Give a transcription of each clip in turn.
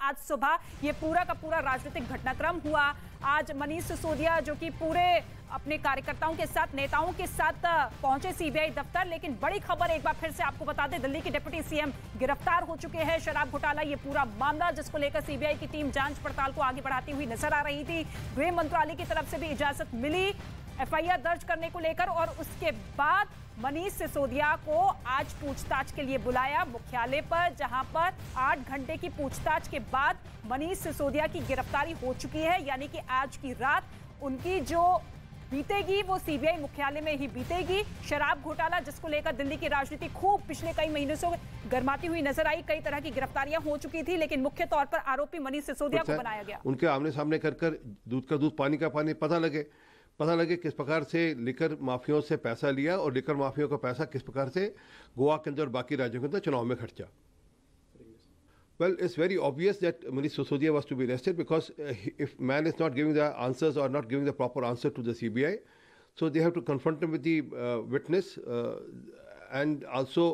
आज सुबह ये पूरा का पूरा राजनीतिक घटनाक्रम हुआ। आज मनीष सिसोदिया जो कि पूरे अपने कार्यकर्ताओं के साथ, नेताओं के साथ पहुंचे सीबीआई दफ्तर। लेकिन बड़ी खबर एक बार फिर से आपको बता दें, दिल्ली के डिप्टी सीएम गिरफ्तार हो चुके हैं। शराब घोटाला ये पूरा मामला जिसको लेकर सीबीआई की टीम जांच पड़ताल को आगे बढ़ाती हुई नजर आ रही थी। गृह मंत्रालय की तरफ से भी इजाजत मिली एफआईआर दर्ज करने को लेकर, और उसके बाद मनीष सिसोदिया को आज पूछताछ के लिए बुलाया मुख्यालय पर, जहां पर 8 घंटे की पूछताछ के बाद मनीष सिसोदिया की गिरफ्तारी हो चुकी है। यानी कि आज की रात उनकी जो बीतेगी वो सीबीआई मुख्यालय में ही बीतेगी। शराब घोटाला जिसको लेकर दिल्ली की राजनीति खूब पिछले कई महीनों से गर्माती हुई नजर आई। कई तरह की गिरफ्तारियां हो चुकी थी, लेकिन मुख्य तौर पर आरोपी मनीष सिसोदिया को बनाया गया। उनके आमने सामने कर दूध का दूध पानी का पानी पता लगे किस प्रकार से लिकर माफियों से पैसा लिया और लिकर माफियों का पैसा किस प्रकार से गोवा के अंदर और बाकी राज्यों के अंदर चुनाव में खर्चा। Well, it's very obvious that Manish Sisodia was to be arrested because if man is not giving the answers or not giving the proper answer to the CBI, so they have to confront him with the witness and also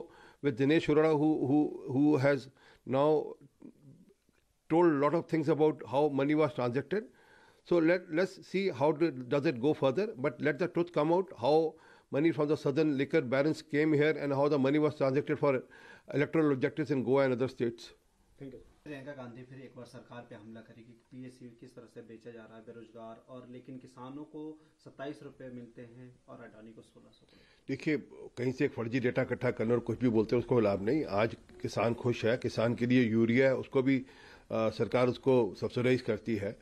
with Dinesh Arora who has now told a lot of things about how money was transacted. So let's see how does it go further, but let the truth come out, how money from the southern liquor barons came here and how the money was transacted for electoral objectives in Goa and other states. Priyanka Gandhi फिर एक बार सरकार पे हमला करेगी। PSU किस तरह से बेचा जा रहा है, बेरोजगार, और लेकिन किसानों को 27 रुपए मिलते हैं और अडानी को 1600। देखिए, कहीं से एक फर्जी डेटा इकट्ठा करना और कुछ भी बोलते हैं उसको लाभ नहीं। आज किसान खुश है, किसान के लिए यूरिया है उसको भी सरकार उसको सब्सिडाइज करती है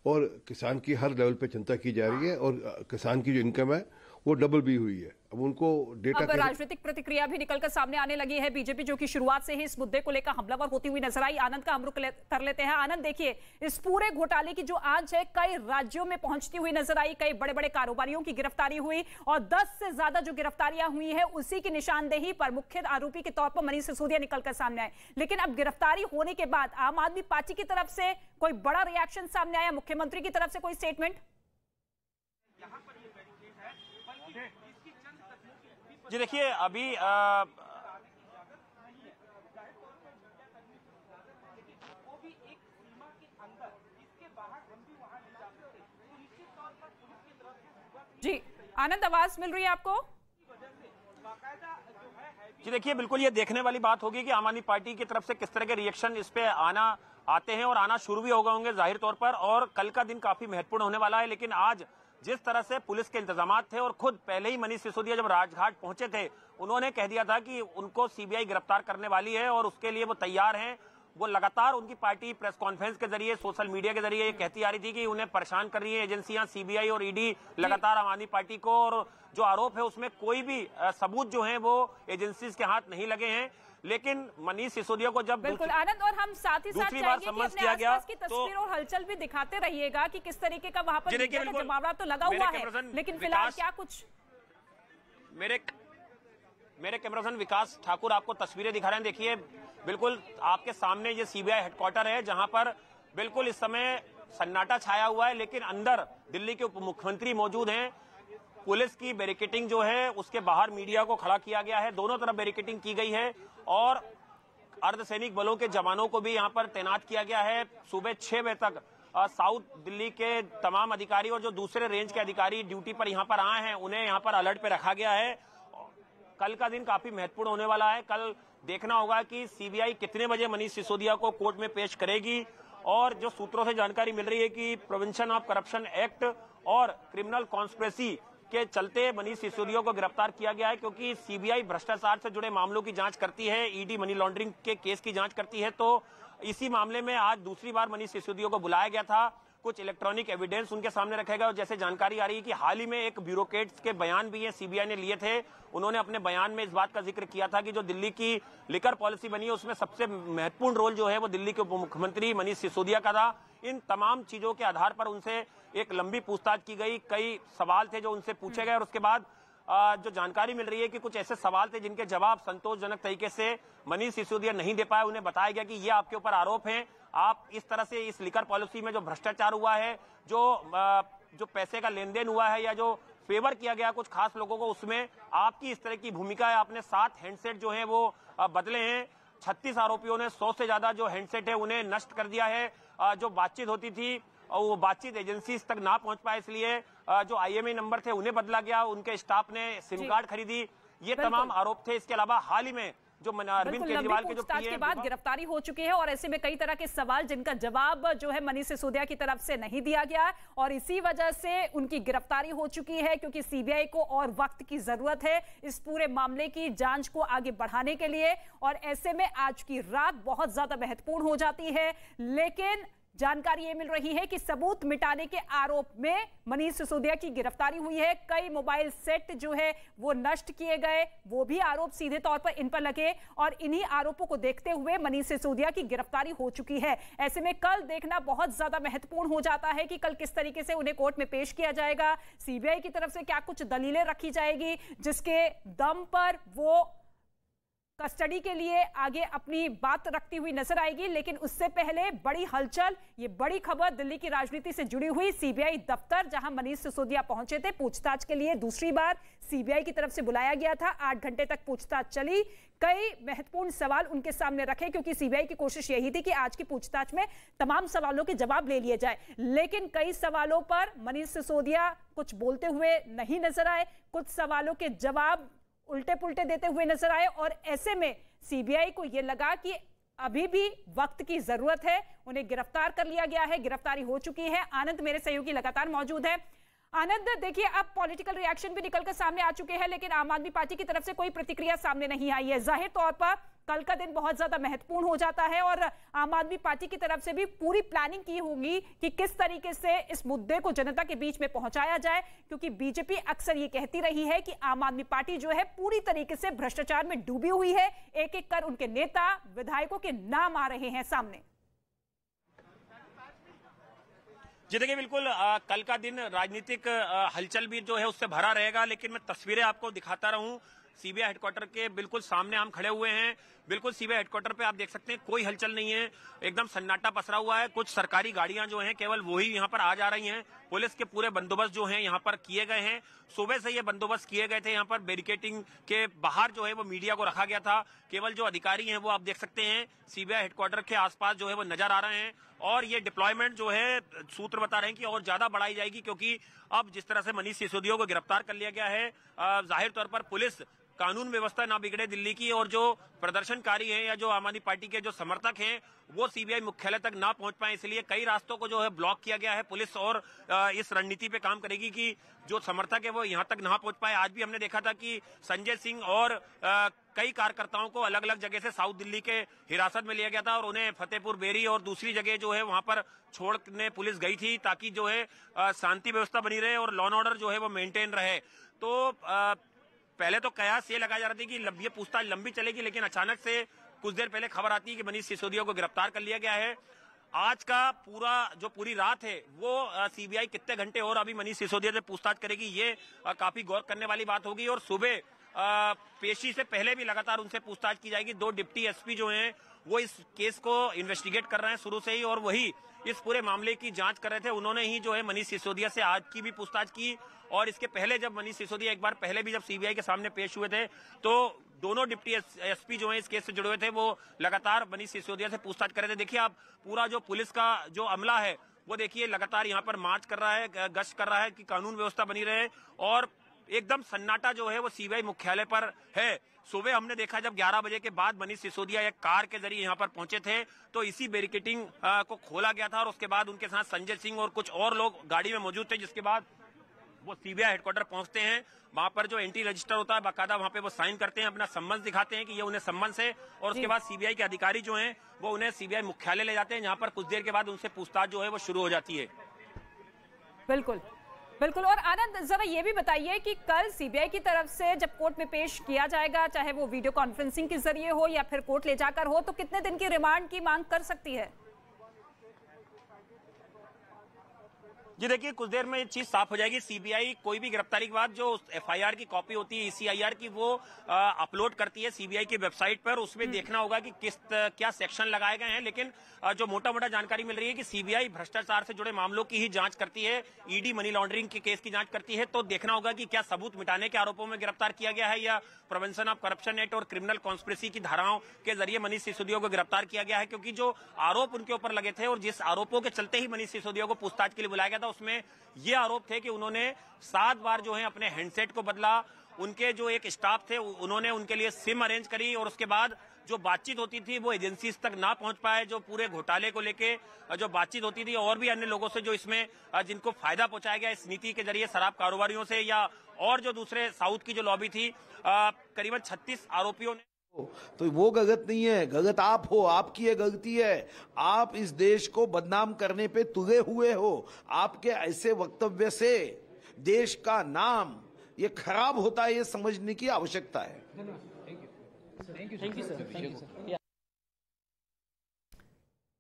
और किसान की हर लेवल पे चिंता की जा रही है और किसान की जो इनकम है वो डबल भी हुई है। अब उनको डेटा अब राजनीतिक प्रतिक्रिया भी निकलकर सामने आने लगी है। बीजेपी जो कि शुरुआत से ही इस मुद्दे को लेकर हमलावर होती हुई नजर आई। आनंद का हम रुख कर लेते हैं। आनंद, देखिए, इस पूरे घोटाले की जो आंच है कई राज्यों में पहुंचती हुई नजर आई। कई बड़े बड़े कारोबारियों की गिरफ्तारी हुई और 10 से ज्यादा जो गिरफ्तारियां हुई है उसी की निशानदेही पर मुख्य आरोपी के तौर पर मनीष सिसोदिया निकलकर सामने आए। लेकिन अब गिरफ्तारी होने के बाद आम आदमी पार्टी की तरफ से कोई बड़ा रिएक्शन सामने आया, मुख्यमंत्री की तरफ से कोई स्टेटमेंट? जी देखिए, अभी जी आनंद, आवाज मिल रही है आपको? जी देखिए, बिल्कुल ये देखने वाली बात होगी कि आम आदमी पार्टी की तरफ से किस तरह के रिएक्शन इस पे आते हैं और आना शुरू भी हो गए होंगे जाहिर तौर पर। और कल का दिन काफी महत्वपूर्ण होने वाला है। लेकिन आज जिस तरह से पुलिस के इंतजामात थे और खुद पहले ही मनीष सिसोदिया जब राजघाट पहुंचे थे उन्होंने कह दिया था कि उनको सीबीआई गिरफ्तार करने वाली है और उसके लिए वो तैयार हैं। वो लगातार उनकी पार्टी प्रेस कॉन्फ्रेंस के जरिए, सोशल मीडिया के जरिए ये कहती आ रही थी कि उन्हें परेशान कर रही है एजेंसियां, सीबीआई और ईडी लगातार आम आदमी पार्टी को, और जो आरोप है उसमें कोई भी सबूत जो है वो एजेंसीज के हाथ नहीं लगे हैं। लेकिन मनीष सिसोदिया को जब बिल्कुल आनंद, और हम साथ ही साथ चाहेंगे कि अपने आसपास की तस्वीर और हलचल भी दिखाते रहिएगा कि किस तरीके का वहां पर जमावड़ा तो लगा हुआ है, लेकिन फिलहाल क्या कुछ मेरे कैमरामैन विकास ठाकुर आपको तस्वीरें दिखा रहे हैं। देखिए, बिल्कुल आपके सामने ये सीबीआई हेडक्वार्टर है जहां पर बिल्कुल इस समय सन्नाटा छाया हुआ है, लेकिन अंदर दिल्ली के उप मुख्यमंत्री मौजूद हैं। पुलिस की बैरिकेडिंग जो है उसके बाहर मीडिया को खड़ा किया गया है, दोनों तरफ बैरिकेडिंग की गई है और अर्धसैनिक बलों के जवानों को भी यहां पर तैनात किया गया है। सुबह 6 बजे तक साउथ दिल्ली के तमाम अधिकारी और जो दूसरे रेंज के अधिकारी ड्यूटी पर यहां पर आए हैं उन्हें यहां पर अलर्ट पे रखा गया है। कल का दिन काफी महत्वपूर्ण होने वाला है। कल देखना होगा कि सीबीआई कितने बजे मनीष सिसोदिया को कोर्ट में पेश करेगी। और जो सूत्रों से जानकारी मिल रही है कि प्रिवेंशन ऑफ करप्शन एक्ट और क्रिमिनल कॉन्स्पिरेसी के चलते मनीष सिसोदिया को गिरफ्तार किया गया है, क्योंकि सीबीआई भ्रष्टाचार से जुड़े मामलों की जांच करती है, ईडी मनी लॉन्ड्रिंग के केस की जांच करती है। तो इसी मामले में आज दूसरी बार मनीष सिसोदिया को बुलाया गया था। कुछ इलेक्ट्रॉनिक एविडेंस उनके सामने रखा गया और जैसे जानकारी आ रही है कि हाल ही में एक ब्यूरोक्रेट्स के बयान भी है सीबीआई ने लिए थे। उन्होंने अपने बयान में इस बात का जिक्र किया था कि जो दिल्ली की लिकर पॉलिसी बनी है उसमें सबसे महत्वपूर्ण रोल जो है वो दिल्ली के उप मुख्यमंत्री मनीष सिसोदिया का था। इन तमाम चीजों के आधार पर उनसे एक लंबी पूछताछ की गई, कई सवाल थे जो उनसे पूछे गए और उसके बाद जो जानकारी मिल रही है कि कुछ ऐसे सवाल थे जिनके जवाब संतोषजनक तरीके से मनीष सिसोदिया नहीं दे पाए। उन्हें बताया गया कि ये आपके ऊपर आरोप हैं, आप इस तरह से इस लिकर पॉलिसी में जो भ्रष्टाचार हुआ है, जो पैसे का लेन देन हुआ है या जो फेवर किया गया कुछ खास लोगों को, उसमें आपकी इस तरह की भूमिका है। आपने 7 हैंडसेट जो है वो बदले हैं, 36 आरोपियों ने 100 से ज्यादा जो हैंडसेट है उन्हें नष्ट कर दिया है। जो बातचीत होती थी वो बातचीत एजेंसी तक ना पहुंच पाए, इसलिए जो IMEI नंबर थे उन्हें बदला गया, उनके स्टाफ ने सिम कार्ड खरीदी। ये तमाम आरोप थे। इसके अलावा हाल ही में जो अरविंद केजरीवाल के जो पूछताछ के बाद गिरफ्तारी हो चुकी है और ऐसे में कई तरह के सवाल जिनका जवाब जो है मनीष सिसोदिया की तरफ से नहीं दिया गया और इसी वजह से उनकी गिरफ्तारी हो चुकी है, क्योंकि CBI को और वक्त की जरूरत है इस पूरे मामले की जांच को आगे बढ़ाने के लिए। और ऐसे में आज की रात बहुत ज्यादा महत्वपूर्ण हो जाती है। लेकिन जानकारी ये मिल रही है कि सबूत मिटाने के आरोप में मनीष सिसोदिया की गिरफ्तारी हुई है। कई मोबाइल सेट जो है वो नष्ट किए गए, वो भी आरोप सीधे तौर पर इन पर लगे और इन्हीं आरोपों को देखते हुए मनीष सिसोदिया की गिरफ्तारी हो चुकी है। ऐसे में कल देखना बहुत ज्यादा महत्वपूर्ण हो जाता है कि कल किस तरीके से उन्हें कोर्ट में पेश किया जाएगा। CBI की तरफ से क्या कुछ दलीलें रखी जाएगी जिसके दम पर वो कस्टडी के लिए आगे अपनी बात रखती हुई नजर आएगी। लेकिन उससे पहले बड़ी हलचल, ये बड़ी खबर दिल्ली की राजनीति से जुड़ी हुई। CBI दफ्तर जहां मनीष सिसोदिया पहुंचे थे पूछताछ के लिए, दूसरी बार CBI की तरफ से बुलाया गया था। 8 घंटे तक पूछताछ चली। कई महत्वपूर्ण सवाल उनके सामने रखे क्योंकि CBI की कोशिश यही थी कि आज की पूछताछ में तमाम सवालों के जवाब ले लिए जाए। लेकिन कई सवालों पर मनीष सिसोदिया कुछ बोलते हुए नहीं नजर आए, कुछ सवालों के जवाब उल्टे पुल्टे देते हुए नजर आए और ऐसे में CBI को यह लगा कि अभी भी वक्त की जरूरत है। उन्हें गिरफ्तार कर लिया गया है, गिरफ्तारी हो चुकी है। आनंद मेरे सहयोगी लगातार मौजूद है। आनंद, देखिए अब पॉलिटिकल रिएक्शन भी निकलकर सामने आ चुके हैं, लेकिन आम आदमी पार्टी की तरफ से कोई प्रतिक्रिया सामने नहीं आई है। जाहिर तौर पर कल का दिन बहुत ज्यादा महत्वपूर्ण हो जाता है और आम आदमी पार्टी की तरफ से भी पूरी प्लानिंग की होगी कि किस तरीके से इस मुद्दे को जनता के बीच में पहुंचाया जाए, क्योंकि बीजेपी अक्सर ये कहती रही है कि आम आदमी पार्टी जो है पूरी तरीके से भ्रष्टाचार में डूबी हुई है। एक एक कर उनके नेता विधायकों के नाम आ रहे हैं सामने। जी देखिए, बिल्कुल कल का दिन राजनीतिक हलचल भी जो है उससे भरा रहेगा, लेकिन मैं तस्वीरें आपको दिखाता रहूं। CBI हेडक्वार्टर के बिल्कुल सामने हम खड़े हुए हैं। बिल्कुल CBI हेडक्वार्टर पे आप देख सकते हैं कोई हलचल नहीं है, एकदम सन्नाटा पसरा हुआ है। कुछ सरकारी गाड़ियां जो हैं केवल वही यहां पर आ जा रही हैं। पुलिस के पूरे बंदोबस्त जो हैं यहां पर किए गए हैं। सुबह से ये बंदोबस्त किए गए थे। यहां पर बैरिकेडिंग के बाहर जो है वो मीडिया को रखा गया था। केवल जो अधिकारी हैं वो आप देख सकते हैं CBI हेडक्वार्टर के आसपास जो है वो नजर आ रहे हैं और ये डिप्लॉयमेंट जो है सूत्र बता रहे हैं कि और ज्यादा बढ़ाई जाएगी, क्योंकि अब जिस तरह से मनीष सिसोदिया को गिरफ्तार कर लिया गया है, जाहिर तौर पर पुलिस कानून व्यवस्था ना बिगड़े दिल्ली की, और जो प्रदर्शनकारी हैं या जो आम आदमी पार्टी के जो समर्थक हैं वो CBI मुख्यालय तक ना पहुंच पाए, इसलिए कई रास्तों को जो है ब्लॉक किया गया है। पुलिस और इस रणनीति पे काम करेगी कि जो समर्थक है वो यहां तक ना पहुंच पाए। आज भी हमने देखा था कि संजय सिंह और कई कार्यकर्ताओं को अलग अलग जगह से साउथ दिल्ली के हिरासत में लिया गया था और उन्हें फतेहपुर बेरी और दूसरी जगह जो है वहां पर छोड़ने पुलिस गई थी, ताकि जो है शांति व्यवस्था बनी रहे और लॉ एंड ऑर्डर जो है वो मेंटेन रहे। तो पहले तो कयास ये लगाया जा रहा था कि ये पूछताछ लंबी चलेगी, लेकिन अचानक से कुछ देर पहले खबर आती है कि मनीष सिसोदिया को गिरफ्तार कर लिया गया है। आज का पूरी रात है वो CBI कितने घंटे और अभी मनीष सिसोदिया से पूछताछ करेगी, ये काफी गौर करने वाली बात होगी। और सुबह पेशी से पहले भी लगातार उनसे पूछताछ की जाएगी। 2 डिप्टी SP जो हैं वो इस केस को इन्वेस्टिगेट कर रहे हैं शुरू से ही और वही इस पूरे मामले की जांच कर रहे थे। उन्होंने ही जो है मनीष सिसोदिया से आज की भी पूछताछ की और इसके पहले जब मनीष सिसोदिया एक बार पहले भी जब CBI के सामने पेश हुए थे तो दोनों डिप्टी SP जो है इस केस से जुड़े हुए थे, वो लगातार मनीष सिसोदिया से पूछताछ कर रहे थे। देखिए आप पूरा जो पुलिस का जो अमला है वो देखिए लगातार यहाँ पर मार्च कर रहा है, गश्त कर रहा है कि कानून व्यवस्था बनी रहे और एकदम सन्नाटा जो है वो CBI मुख्यालय पर है। सुबह हमने देखा जब 11 बजे के बाद मनीष सिसोदिया एक कार के जरिए यहाँ पर पहुंचे थे तो इसी बैरिकेडिंग को खोला गया था और उसके बाद उनके साथ संजय सिंह और कुछ और लोग गाड़ी में मौजूद थे, जिसके बाद वो CBI हेडक्वार्टर पहुंचते हैं। वहां पर जो एंट्री रजिस्टर होता है बाकायदा वहां पे वो साइन करते हैं, अपना सम्मन दिखाते हैं कि ये उन्हें सम्मन से, और उसके बाद CBI के अधिकारी जो हैं वो उन्हें CBI मुख्यालय ले जाते हैं, जहां पर कुछ देर के बाद उनसे पूछताछ जो है वो शुरू हो जाती है। बिल्कुल बिल्कुल। और आनंद जरा ये भी बताइए कि कल CBI की तरफ से जब कोर्ट में पेश किया जाएगा, चाहे वो वीडियो कॉन्फ्रेंसिंग के जरिए हो या फिर कोर्ट ले जाकर हो, तो कितने दिन की रिमांड की मांग कर सकती है? जी देखिए, कुछ देर में ये चीज साफ हो जाएगी। सीबीआई कोई भी गिरफ्तारी के बाद जो एफआईआर की कॉपी होती है ईसीआईआर की, वो अपलोड करती है सीबीआई की वेबसाइट पर। उसमें देखना होगा कि क्या सेक्शन लगाए गए हैं। लेकिन जो मोटा मोटा जानकारी मिल रही है कि सीबीआई भ्रष्टाचार से जुड़े मामलों की ही जांच करती है, ईडी मनी लॉन्ड्रिंग के केस की जांच करती है। तो देखना होगा कि क्या सबूत मिटाने के आरोपों में गिरफ्तार किया गया है या प्रिवेंशन ऑफ करप्शन एक्ट और क्रिमिनल कॉन्स्पिरेसी की धाराओं के जरिए मनीष सिसोदिया को गिरफ्तार किया गया है। क्योंकि जो आरोप उनके ऊपर लगे थे और जिस आरोपों के चलते ही मनीष सिसोदिया को पूछताछ के लिए बुलाया गया था, उसमें ये आरोप थे कि उन्होंने 7 बार जो है अपने हैंडसेट को बदला। उनके जो एक स्टाफ थे उन्होंने उनके लिए सिम अरेंज करी और उसके बाद जो बातचीत होती थी वो एजेंसीज तक ना पहुंच पाए। जो पूरे घोटाले को लेके जो बातचीत होती थी और भी अन्य लोगों से जो इसमें जिनको फायदा पहुंचाया गया इस नीति के जरिए, शराब कारोबारियों से या और जो दूसरे साउथ की जो लॉबी थी, करीबन 36 आरोपियों ने। तो वो गलत नहीं है, गलत आप हो, आपकी ये गलती है। आप इस देश को बदनाम करने पे तुले हुए हो। आपके ऐसे वक्तव्य से देश का नाम ये खराब होता है, ये समझने की आवश्यकता है।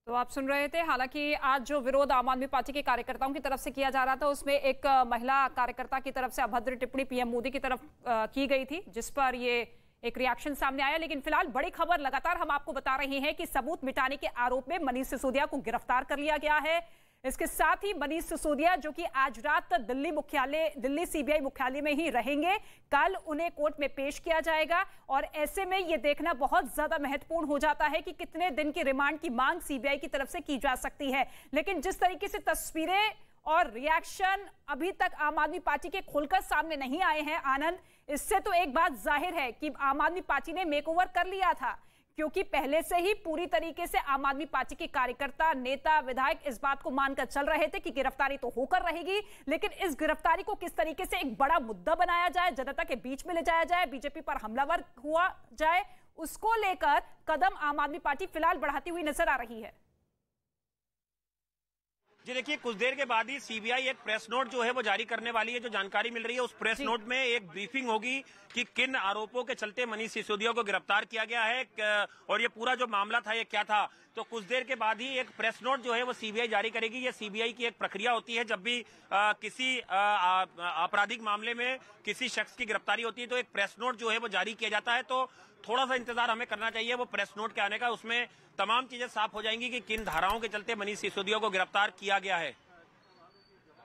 तो आप सुन रहे थे। हालांकि आज जो विरोध आम आदमी पार्टी के कार्यकर्ताओं की तरफ से किया जा रहा था, उसमें एक महिला कार्यकर्ता की तरफ से अभद्र टिप्पणी पीएम मोदी की तरफ की गई थी, जिस पर ये एक रिएक्शन सामने आया। लेकिन फिलहाल बड़ी खबर लगातार हम आपको बता रहे हैं कि सबूत मिटाने के आरोप में मनीष सिसोदिया को गिरफ्तार कर लिया गया है। इसके साथ ही मनीष सिसोदिया, जो कि आज रात दिल्ली सीबीआई मुख्यालय में ही रहेंगे, कल उन्हें कोर्ट में पेश किया जाएगा। और ऐसे में यह देखना बहुत ज्यादा महत्वपूर्ण हो जाता है कि कितने दिन की रिमांड की मांग सीबीआई की तरफ से की जा सकती है। लेकिन जिस तरीके से तस्वीरें और रिएक्शन अभी तक आम आदमी पार्टी के खुलकर सामने नहीं आए हैं आनंद, इससे तो एक बात जाहिर है कि आम आदमी पार्टी ने मेकओवर कर लिया था। क्योंकि पहले से ही पूरी तरीके से आम आदमी पार्टी के कार्यकर्ता, नेता, विधायक इस बात को मानकर चल रहे थे कि गिरफ्तारी तो होकर रहेगी, लेकिन इस गिरफ्तारी को किस तरीके से एक बड़ा मुद्दा बनाया जाए, जनता के बीच में ले जाया जाए, बीजेपी पर हमलावर हुआ जाए, उसको लेकर कदम आम आदमी पार्टी फिलहाल बढ़ाती हुई नजर आ रही है। जी देखिए, कुछ देर के बाद ही सीबीआई एक प्रेस नोट जो है वो जारी करने वाली है। जो जानकारी मिल रही है उस प्रेस नोट में एक ब्रीफिंग होगी कि किन आरोपों के चलते मनीष सिसोदिया को गिरफ्तार किया गया है और ये पूरा जो मामला था ये क्या था। तो कुछ देर के बाद ही एक प्रेस नोट जो है वो सीबीआई जारी करेगी। ये सीबीआई की एक प्रक्रिया होती है, जब भी किसी आपराधिक मामले में किसी शख्स की गिरफ्तारी होती है तो एक प्रेस नोट जो है वो जारी किया जाता है। तो थोड़ा सा इंतजार हमें करना चाहिए वो प्रेस नोट के आने का। उसमें तमाम चीजें साफ हो जाएंगी कि किन धाराओं के चलते मनीष सिसोदिया को गिरफ्तार किया गया है।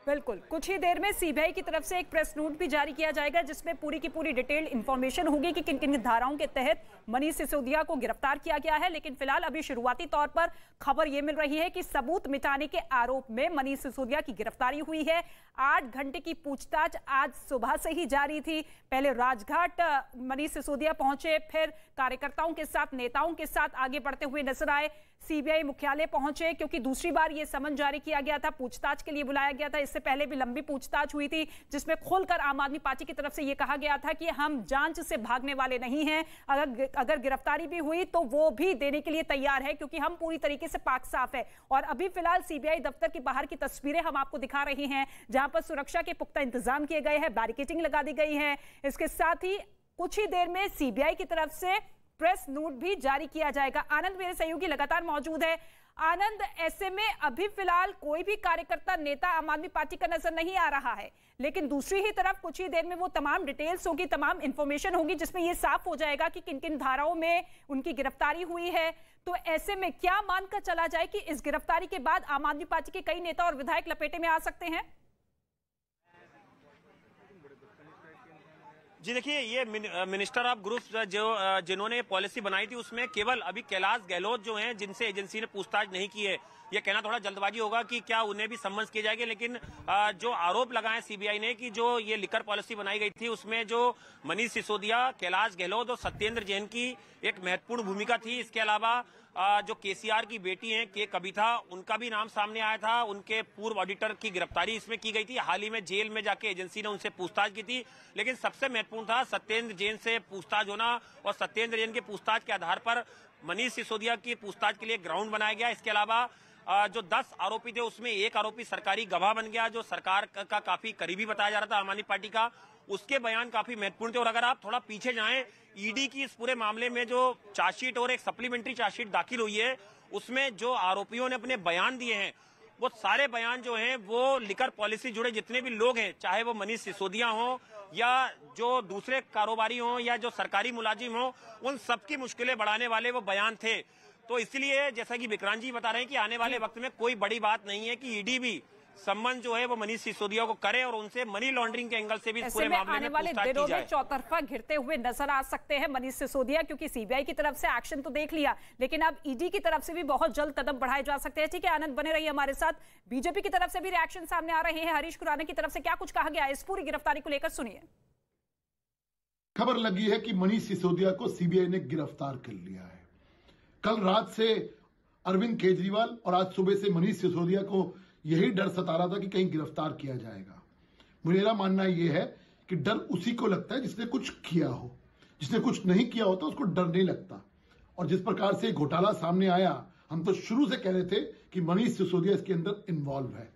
बिल्कुल, कुछ ही देर में सीबीआई की तरफ से एक प्रेस नोट भी जारी किया जाएगा, जिसमें पूरी की पूरी डिटेल्ड इंफॉर्मेशन होगी कि किन किन धाराओं के तहत मनीष सिसोदिया को गिरफ्तार किया गया है। लेकिन फिलहाल अभी शुरुआती तौर पर खबर यह मिल रही है कि सबूत मिटाने के आरोप में मनीष सिसोदिया की गिरफ्तारी हुई है। 8 घंटे की पूछताछ आज सुबह से ही जारी थी। पहले राजघाट मनीष सिसोदिया पहुंचे, फिर कार्यकर्ताओं के साथ, नेताओं के साथ आगे बढ़ते हुए नजर आए। सीबीआई मुख्यालय पहुंचे क्योंकि दूसरी बार यह समन जारी किया गया था, पूछताछ के लिए बुलाया गया था। इससे पहले भी लंबी पूछताछ हुई थी, जिसमें खुलकर आम आदमी पार्टी की तरफ से यह कहा गया था कि हम जांच से भागने वाले नहीं हैं। अगर गिरफ्तारी भी हुई तो वो भी देने के लिए तैयार है, क्योंकि हम पूरी तरीके से पाक साफ है। और अभी फिलहाल सीबीआई दफ्तर के बाहर की तस्वीरें हम आपको दिखा रहे हैं, जहां पर सुरक्षा के पुख्ता इंतजाम किए गए हैं, बैरिकेडिंग लगा दी गई है। इसके साथ ही कुछ ही देर में सीबीआई की तरफ से प्रेस नोट भी जारी किया जाएगा। आनंद मेरे सहयोगी लगातार मौजूद है। आनंद, ऐसे में अभी फिलहाल कोई भी कार्यकर्ता, नेता आम आदमी पार्टी का नजर नहीं आ रहा है, लेकिन दूसरी ही तरफ कुछ ही देर में वो तमाम डिटेल्स होगी, तमाम इंफॉर्मेशन होगी, जिसमें ये साफ हो जाएगा कि किन किन धाराओं में उनकी गिरफ्तारी हुई है। तो ऐसे में क्या मानकर चला जाए कि इस गिरफ्तारी के बाद आम आदमी पार्टी के कई नेता और विधायक लपेटे में आ सकते हैं? जी देखिए, ये मिनिस्टर ऑफ ग्रुप्स जिन्होंने पॉलिसी बनाई थी उसमें केवल अभी कैलाश गहलोत जो हैं, जिनसे एजेंसी ने पूछताछ नहीं की है। ये कहना थोड़ा जल्दबाजी होगा कि क्या उन्हें भी सम्मन्स किए जाएंगे, लेकिन जो आरोप लगाए सीबीआई ने कि जो ये लिकर पॉलिसी बनाई गई थी उसमें जो मनीष सिसोदिया, कैलाश गहलोत और सत्येंद्र जैन की एक महत्वपूर्ण भूमिका थी। इसके अलावा जो केसीआर की बेटी हैं के कविता, उनका भी नाम सामने आया था। उनके पूर्व ऑडिटर की गिरफ्तारी इसमें की गई थी। हाल ही में जेल में जाके एजेंसी ने उनसे पूछताछ की थी। लेकिन सबसे महत्वपूर्ण था सत्येंद्र जैन से पूछताछ होना, और सत्येंद्र जैन की पूछताछ के आधार पर मनीष सिसोदिया की पूछताछ के लिए ग्राउंड बनाया गया। इसके अलावा जो 10 आरोपी थे उसमें एक आरोपी सरकारी गवाह बन गया, जो सरकार का काफी करीबी बताया जा रहा था आम आदमी पार्टी का। उसके बयान काफी महत्वपूर्ण थे। और अगर आप थोड़ा पीछे जाएं, ईडी की इस पूरे मामले में जो चार्जशीट और एक सप्लीमेंट्री चार्जशीट दाखिल हुई है, उसमें जो आरोपियों ने अपने बयान दिए हैं वो सारे बयान जो हैं वो लिकर पॉलिसी जुड़े जितने भी लोग हैं, चाहे वो मनीष सिसोदिया हो या जो दूसरे कारोबारी हो या जो सरकारी मुलाजिम हो, उन सबकी मुश्किलें बढ़ाने वाले वो बयान थे। तो इसलिए जैसा कि विक्रांत जी बता रहे हैं कि आने वाले वक्त में कोई बड़ी बात नहीं है कि ईडी भी संबंध जो है वो मनीष सिसोदिया को करे और उनसे मनी लॉन्ड्रिंग के एंगल से भी पूरे मामले में पूछताछ की जाए। चौतरफा घिरते हुए नजर आ सकते हैं मनीष सिसोदिया, क्योंकि सीबीआई की तरफ से एक्शन तो देख लिया, लेकिन अब ईडी की तरफ से भी बहुत जल्द कदम बढ़ाए जा सकते हैं। ठीक है आनंद, बने रहिए हमारे साथ। बीजेपी की तरफ से भी रिएक्शन सामने आ रहे हैं। हरीश खुराना की तरफ से क्या कुछ कहा गया इस पूरी गिरफ्तारी को लेकर, सुनिए। खबर लगी है कि मनीष सिसोदिया को सीबीआई ने गिरफ्तार कर लिया है। कल रात से अरविंद केजरीवाल और आज सुबह से मनीष सिसोदिया को यही डर सता रहा था कि कहीं गिरफ्तार किया जाएगा। मेरा मानना यह है कि डर उसी को लगता है जिसने कुछ किया हो, जिसने कुछ नहीं किया होता उसको डर नहीं लगता। और जिस प्रकार से घोटाला सामने आया, हम तो शुरू से कह रहे थे कि मनीष सिसोदिया इसके अंदर इन्वॉल्व है।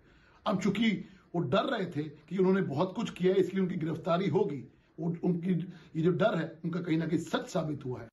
अब चूंकि वो डर रहे थे कि उन्होंने बहुत कुछ किया है इसलिए उनकी गिरफ्तारी होगी, उनकी ये जो डर है उनका कहीं ना कहीं सच साबित हुआ है।